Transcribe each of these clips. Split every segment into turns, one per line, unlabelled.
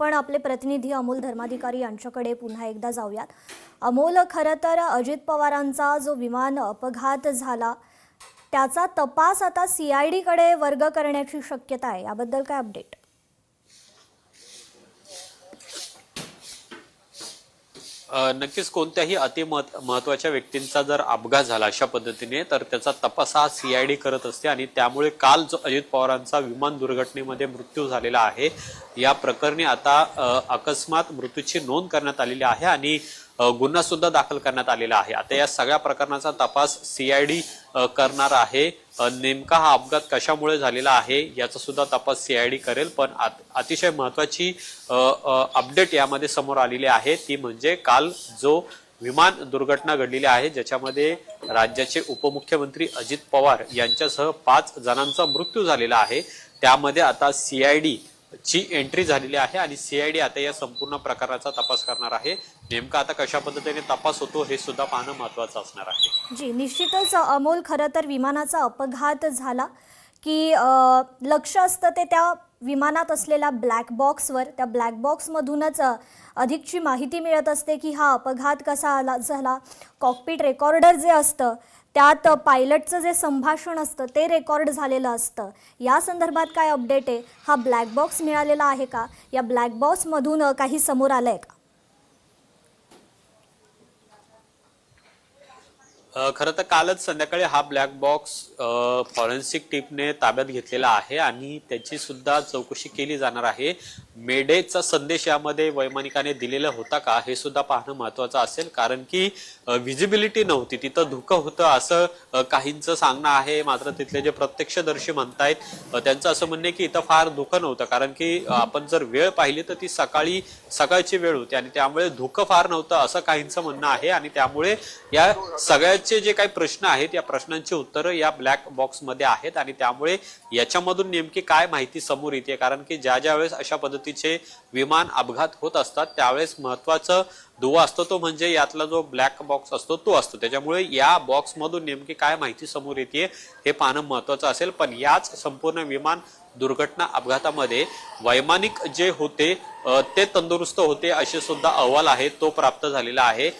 आपण आपले प्रतिनिधी अमोल धर्माधिकारी यांच्याकडे पुन्हा एकदा जाऊयात। अमोल, खरं तर अजित पवारांचा जो विमान अपघात झाला त्याचा तपास आता सीआयडी कडे वर्ग करण्याची शक्यता आहे, याबद्दल काय अपडेट?
नक्कीच कोणत्याही महत्त्वाच्या व्यक्तींचा जर अपघात झाला अशा पद्धतीने तर त्याचा तपास हा सीआयडी करत असते आणि त्यामुळे काल जो अजित पवारांचा विमान दुर्घटनेमध्ये मृत्यू झालेला आहे या प्रकरणी आता अकस्मात मृत्यूची नोंद करण्यात आलेली आहे आणि गुन्हा सुद्धा दाखल करण्यात आलेला आहे। आता या सगळ्या प्रकरणाचा तपास सीआयडी करणार आहे। नेमका हा अपघात कशामुळे झालेला आहे याचा सुद्धा तपास सीआयडी करेल। पण अतिशय महत्त्वाची अपडेट यामध्ये समोर आलेली आहे ती म्हणजे काल जो विमान दुर्घटना घडलेली आहे ज्याच्यामध्ये राज्याचे उपमुख्यमंत्री अजित पवार यांच्यासह 5 जणांचा मृत्यू झालेला आहे, त्यामध्ये आता सीआयडी ची एंट्री झालेली आहे आणि सीआयडी आता या संपूर्ण प्रकाराचा तपास करणार आहे। नेमका आता कशा पद्धतीने तपास होतो हे सुद्धा पाहणं महत्त्वाचं असणार आहे।
जी निश्चितच अमोल, खरं तर विमानाचा अपघात झाला की लक्ष असतं ते त्या विमानात असलेल्या ब्लॅक बॉक्सवर। त्या ब्लॅक बॉक्समधूनच अधिकची माहिती मिळत असते की हा अपघात कसा झाला। कॉकपिट रेकॉर्डर जे असतं त्यात पायलटचं जे संभाषण असतं ते रेकॉर्ड झालेलं असतं। या संदर्भात काय अपडेट आहे? हा ब्लॅक बॉक्स मिळालेला आहे का? या ब्लॅक बॉक्समधून काही समोर आलंय का?
खरं तर कालच संध्याकाळी हा ब्लॅक बॉक्स फॉरेन्सिक टीमने ताब्यात घेतलेला आहे आणि त्याची सुद्धा चौकशी केली जाणार आहे। मेडेचा संदेश यामध्ये वैमानिकाने दिलेला होता का हे सुद्धा पाहणं महत्त्वाचं असेल, कारण की व्हिजिबिलिटी नव्हती, तिथं धुकं होतं असं काहींचं सांगणं आहे। मात्र तिथले जे प्रत्यक्षदर्शी म्हणतायत त्यांचं असं म्हणणं आहे की इथं फार धुकं नव्हतं, कारण की आपण जर वेळ पाहिली तर ती सकाळची वेळ होती आणि त्यामुळे धुकं फार नव्हतं असं काहींचं म्हणणं आहे। आणि त्यामुळे या सगळ्याचे जे काही प्रश्न आहेत या प्रश्नांची उत्तरं या ब्लॅक बॉक्स मध्ये आहेत आणि त्यामुळे याच्यामधून नेमकी काय माहिती समोर येते, कारण की ज्या वेळेस अशा पद्धतीचे विमान अपघात होत असतात त्यावेळेस महत्त्वाचं दुवा असतो तो म्हणजे यातला जो ब्लॅक बॉक्स असतो तो असतो। त्याच्यामुळे या बॉक्स मधून नेमकी काय माहिती समोर येते हे पाहणं महत्त्वाचं असेल। पण याच संपूर्ण विमान दुर्घटना अपघातामध्ये वैमानिक जे होते ते तंदुरुस्त होते असे सुद्धा अहवाल आहे तो प्राप्त झालेला आहे।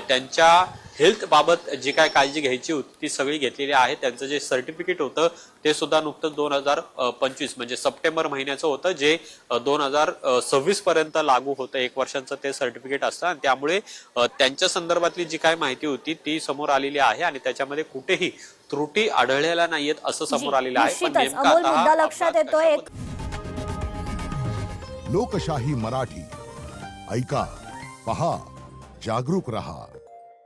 त्यांच्या हेल्थ बाबत जी काय काळजी घ्यायची होती ती सगळी घेतलेली आहे। त्यांचं जे सर्टिफिकेट होतं ते सुद्धा नुकतंच 2025 म्हणजे सप्टेंबर महिन्याचं होतं, जे 2026 पर्यंत लागू होतं। 1 वर्षांचं ते सर्टिफिकेट असतं आणि त्यामुळे त्यांच्या संदर्भातली जी काय माहिती होती ती समोर आलेली आहे आणि त्याच्यामध्ये कुठेही त्रुटी आढळलेल्या नाहीयेत असं समोर आलेलं आहे। पण नेमका
अमोल, मुद्दा लक्षात येतोय।
लोकशाही मराठी ऐका, पहा, जागरूक रहा।